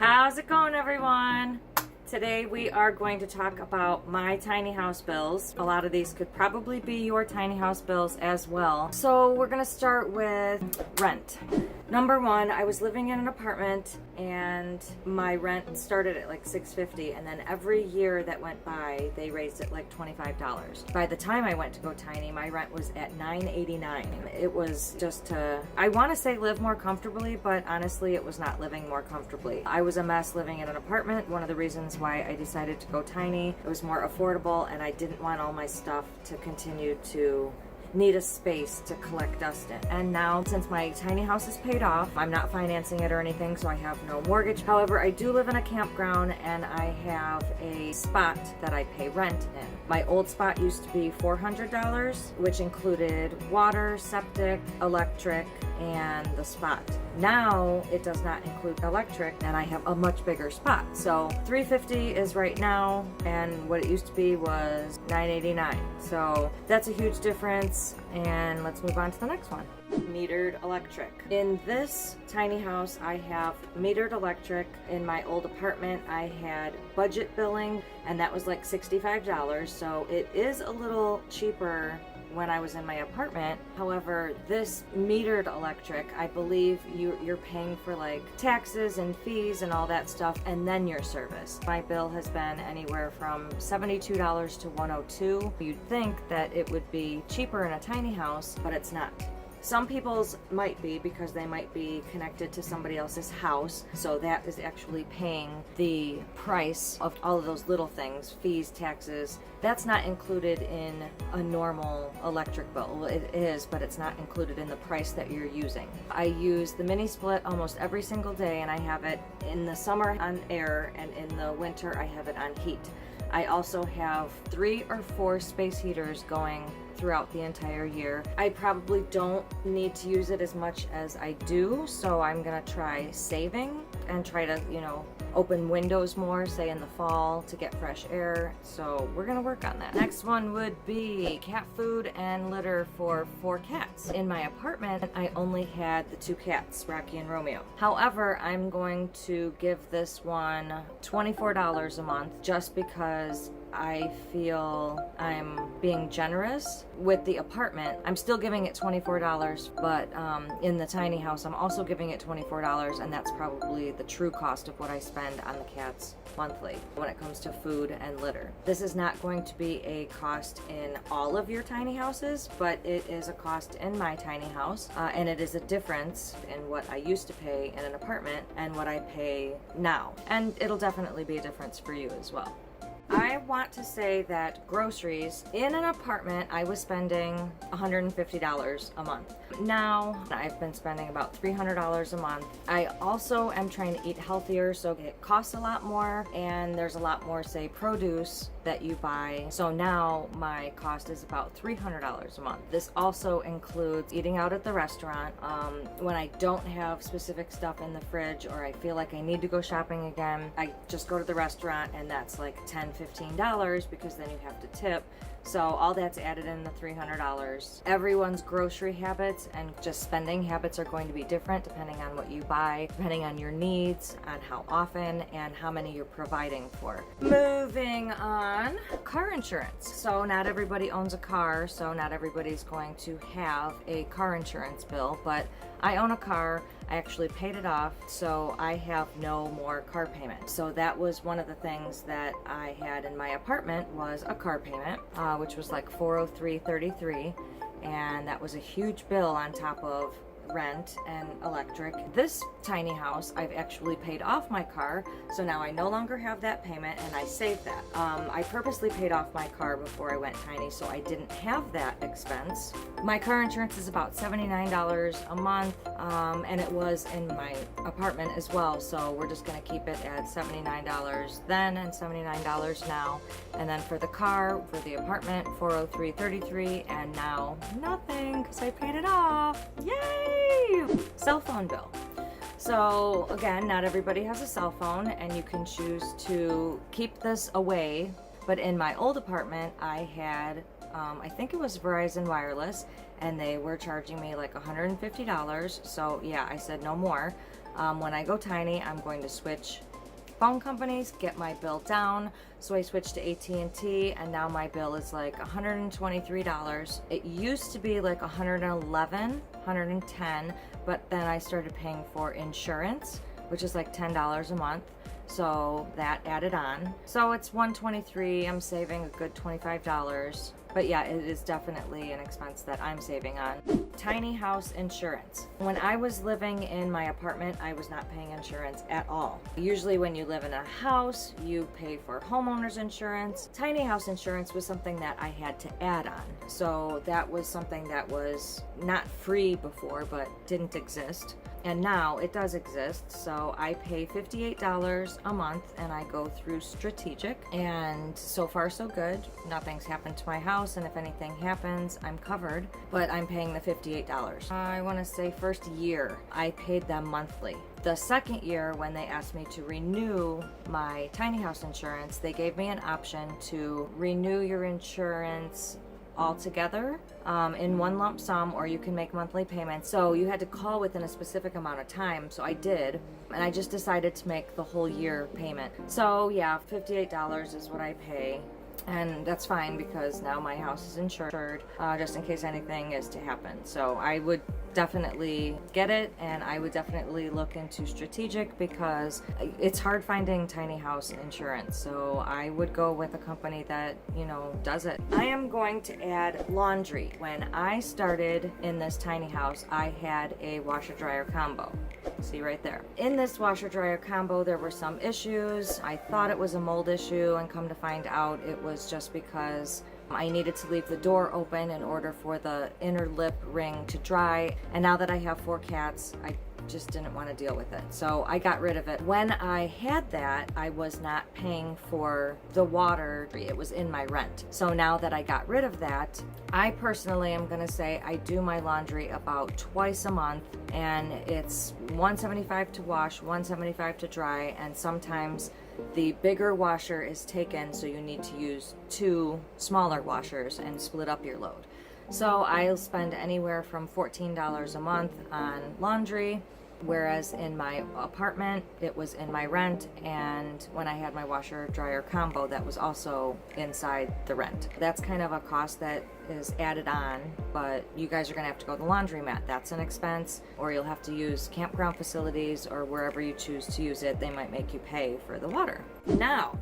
How's it going, everyone? Today we are going to talk about my tiny house bills. A lot of these could probably be your tiny house bills as well. So we're gonna start with rent. Number one, I was living in an apartment and my rent started at like $6.50, and then every year that went by they raised it like $25. By the time I went to go tiny, my rent was at $9.89. It was just I want to say live more comfortably, but honestly it was not living more comfortably. I was a mess living in an apartment. One of the reasons why I decided to go tiny, it was more affordable, and I didn't want all my stuff to continue to need a space to collect dust in. And now, since my tiny house is paid off, I'm not financing it or anything, so I have no mortgage. However, I do live in a campground and I have a spot that I pay rent in. My old spot used to be $400, which included water, septic, electric, and the spot. Now it does not include electric, and I have a much bigger spot. So $350 is right now, and what it used to be was $9.89. So that's a huge difference, and let's move on to the next one. Metered electric. In this tiny house, I have metered electric. In my old apartment, I had budget billing, and that was like $65. So it is a little cheaper when I was in my apartment. However, this metered electric, I believe you're paying for like taxes and fees and all that stuff, and then your service. My bill has been anywhere from $72 to $102. You'd think that it would be cheaper in a tiny house, but it's not. Some people's might be, because they might be connected to somebody else's house, so that is actually paying the price of all of those little things, fees, taxes. That's not included in a normal electric bill. Well, it is, but it's not included in the price that you're using. I use the mini split almost every single day, and I have it in the summer on air, and in the winter I have it on heat. I also have 3 or 4 space heaters going throughout the entire year. I probably don't need to use it as much as I do, so I'm gonna try saving and try to, open windows more, say in the fall, to get fresh air. So we're gonna work on that. Next one would be cat food and litter for 4 cats. In my apartment, I only had the 2 cats, Rocky and Romeo. However, I'm going to give this one $24 a month just because I feel I'm being generous with the apartment. I'm still giving it $24, but in the tiny house, I'm also giving it $24, and that's probably the true cost of what I spend on the cats monthly when it comes to food and litter. This is not going to be a cost in all of your tiny houses, but it is a cost in my tiny house, and it is a difference in what I used to pay in an apartment and what I pay now. And it'll definitely be a difference for you as well. I want to say that groceries in an apartment, I was spending $150 a month. Now I've been spending about $300 a month. I also am trying to eat healthier, so it costs a lot more, and there's a lot more, say, produce that you buy. So now my cost is about $300 a month. This also includes eating out at the restaurant. When I don't have specific stuff in the fridge, or I feel like I need to go shopping again, I just go to the restaurant, and that's like $10-15 because then you have to tip. So all that's added in the $300. Everyone's grocery habits and just spending habits are going to be different depending on what you buy, depending on your needs, on how often, and how many you're providing for. Moving on, car insurance. So not everybody owns a car, so not everybody's going to have a car insurance bill, but I own a car. I actually paid it off, so I have no more car payment. So that was one of the things that I had in my apartment, was a car payment, which was like $403.33, and that was a huge bill on top of rent and electric. This tiny house, I've actually paid off my car, so now I no longer have that payment, and I saved that. I purposely paid off my car before I went tiny, so I didn't have that expense. My car insurance is about $79 a month, and it was in my apartment as well, so we're just gonna keep it at $79 then and $79 now. And then for the car, for the apartment, $403.33, and now nothing because I paid it off. Yay! Cell phone bill. So again, not everybody has a cell phone, and you can choose to keep this away. But in my old apartment, I had, I think it was Verizon Wireless, and they were charging me like $150. So yeah, I said no more. When I go tiny, I'm going to switch phone companies, get my bill down. So I switched to AT&T, and now my bill is like $123. It used to be like $111, $110, but then I started paying for insurance, which is like $10 a month. So that added on. So it's $123. I'm saving a good $25. But yeah, it is definitely an expense that I'm saving on. Tiny house insurance. When I was living in my apartment, I was not paying insurance at all. Usually when you live in a house, you pay for homeowner's insurance. Tiny house insurance was something that I had to add on. So that was something that was not free before, but didn't exist. And now it does exist. So I pay $58 a month and I go through Strategic, and so far so good. Nothing's happened to my house, and if anything happens, I'm covered, but I'm paying the $58. I want to say first year I paid them monthly. The second year, when they asked me to renew my tiny house insurance, they gave me an option to renew your insurance all together in one lump sum, or you can make monthly payments. So you had to call within a specific amount of time, so I did, and I just decided to make the whole year payment. So yeah, $58 is what I pay, and that's fine because now my house is insured just in case anything is to happen. So I would definitely get it, and I would definitely look into Strategic because it's hard finding tiny house insurance. So I would go with a company that, you know, does it. I am going to add laundry. When I started in this tiny house, I had a washer dryer combo. See right there. In this washer dryer combo, there were some issues. I thought it was a mold issue, and come to find out it was just because I needed to leave the door open in order for the inner lip ring to dry. And now that I have 4 cats, I just didn't want to deal with it. So I got rid of it. When I had that, I was not paying for the water. It was in my rent. So now that I got rid of that, I personally am going to say I do my laundry about twice a month, and it's $175 to wash, $175 to dry, and sometimes the bigger washer is taken, so you need to use 2 smaller washers and split up your load. So I'll spend anywhere from $14 a month on laundry, whereas in my apartment it was in my rent, and when I had my washer dryer combo, that was also inside the rent. That's kind of a cost that is added on, but you guys are gonna have to go to the laundromat. That's an expense, or you'll have to use campground facilities, or wherever you choose to use it, they might make you pay for the water. Now,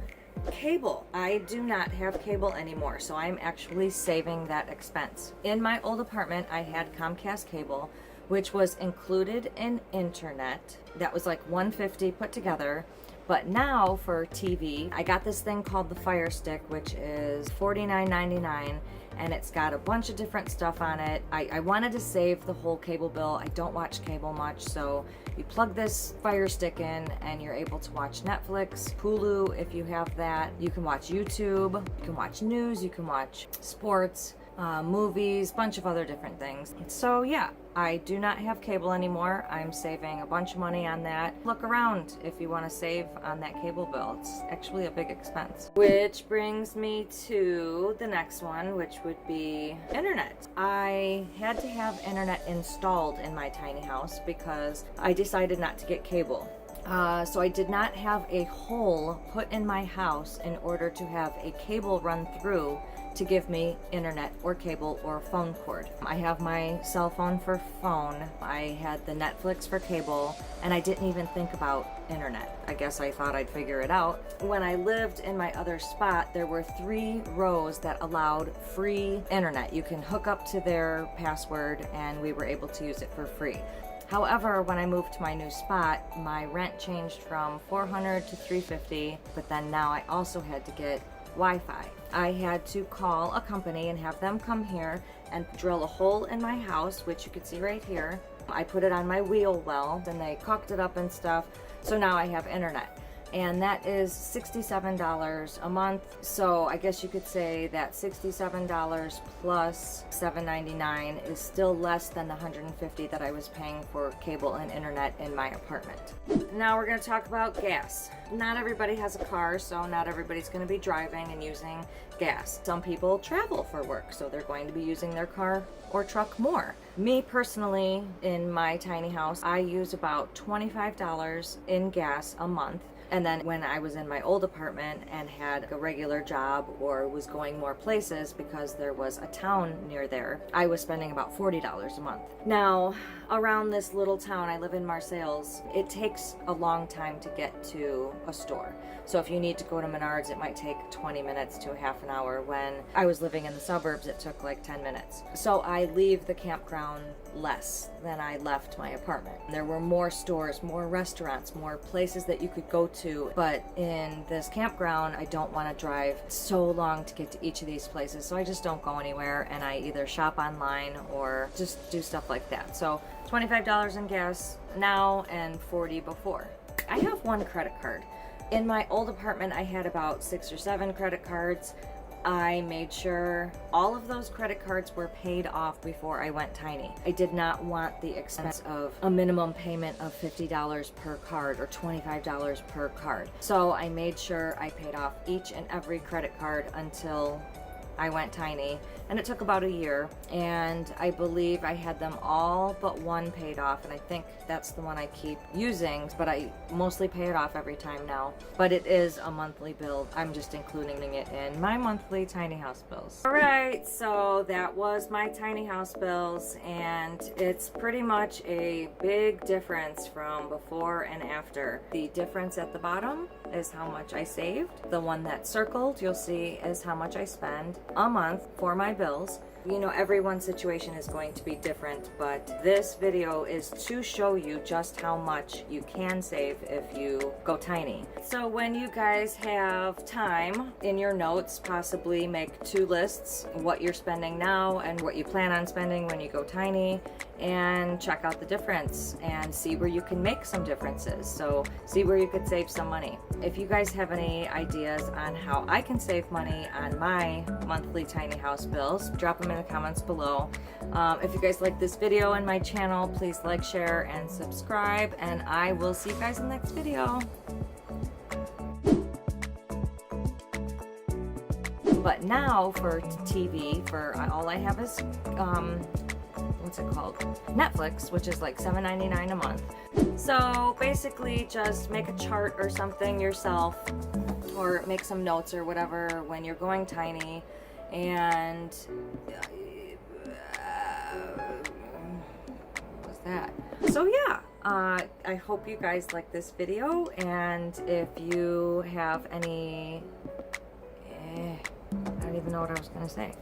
cable. I do not have cable anymore, so I'm actually saving that expense. In my old apartment, I had Comcast cable, which was included in internet. That was like $150 put together. But now for TV, I got this thing called the Fire Stick, which is $49.99, and it's got a bunch of different stuff on it. I wanted to save the whole cable bill. I don't watch cable much, so you plug this Fire Stick in and you're able to watch Netflix, Hulu if you have that. You can watch YouTube, you can watch news, you can watch sports, movies, bunch of other different things. So yeah, I do not have cable anymore. I'm saving a bunch of money on that. Look around if you want to save on that cable bill. It's actually a big expense. Which brings me to the next one, which would be internet. I had to have internet installed in my tiny house because I decided not to get cable. So I did not have a hole put in my house in order to have a cable run through to give me internet or cable or phone cord. I have my cell phone for phone, I had the Netflix for cable, and I didn't even think about internet. I guess I thought I'd figure it out. When I lived in my other spot, there were 3 rows that allowed free internet. You can hook up to their password, and we were able to use it for free. However, when I moved to my new spot, my rent changed from $400 to $350, but then now I also had to get Wi-Fi. I had to call a company and have them come here and drill a hole in my house, which you can see right here. I put it on my wheel well, then they caulked it up and stuff, so now I have internet. And that is $67 a month. So I guess you could say that $67 plus $7.99 is still less than the $150 that I was paying for cable and internet in my apartment. Now we're going to talk about gas. Not everybody has a car, so not everybody's going to be driving and using gas. Some people travel for work, so they're going to be using their car or truck more. Me personally, in my tiny house, I use about $25 in gas a month. And then when I was in my old apartment and had a regular job or was going more places because there was a town near there, I was spending about $40 a month. Now, around this little town, I live in Marseilles, it takes a long time to get to a store. So if you need to go to Menards, it might take 20 minutes to a half an hour. When I was living in the suburbs, it took like 10 minutes. So I leave the campground less than I left my apartment. There were more stores, more restaurants, more places that you could go to. But in this campground, I don't want to drive so long to get to each of these places. So I just don't go anywhere, and I either shop online or just do stuff like that. So $25 in gas now and $40 before. I have one credit card. In my old apartment, I had about 6 or 7 credit cards. I made sure all of those credit cards were paid off before I went tiny. I did not want the expense of a minimum payment of $50 per card or $25 per card. So I made sure I paid off each and every credit card until I went tiny, and it took about a year, and I believe I had them all but one paid off, and I think that's the one I keep using, but I mostly pay it off every time now. But it is a monthly bill. I'm just including it in my monthly tiny house bills. Alright, so that was my tiny house bills, and it's pretty much a big difference from before and after. The difference at the bottom is how much I saved. The one that's circled, you'll see, is how much I spend a month for my bills. You know, everyone's situation is going to be different, but this video is to show you just how much you can save if you go tiny. So when you guys have time in your notes, possibly make 2 lists, what you're spending now and what you plan on spending when you go tiny, and check out the difference and see where you can make some differences. So see where you could save some money. If you guys have any ideas on how I can save money on my monthly tiny house bills, drop them in the comments below. If you guys like this video and my channel, please like, share, and subscribe, and I will see you guys in the next video. But now for TV, for all I have is what's it called? Netflix, which is like $7.99 a month. So basically just make a chart or something yourself, or make some notes or whatever when you're going tiny, and what was that? So yeah, I hope you guys like this video, and if you have any I don't even know what I was gonna say.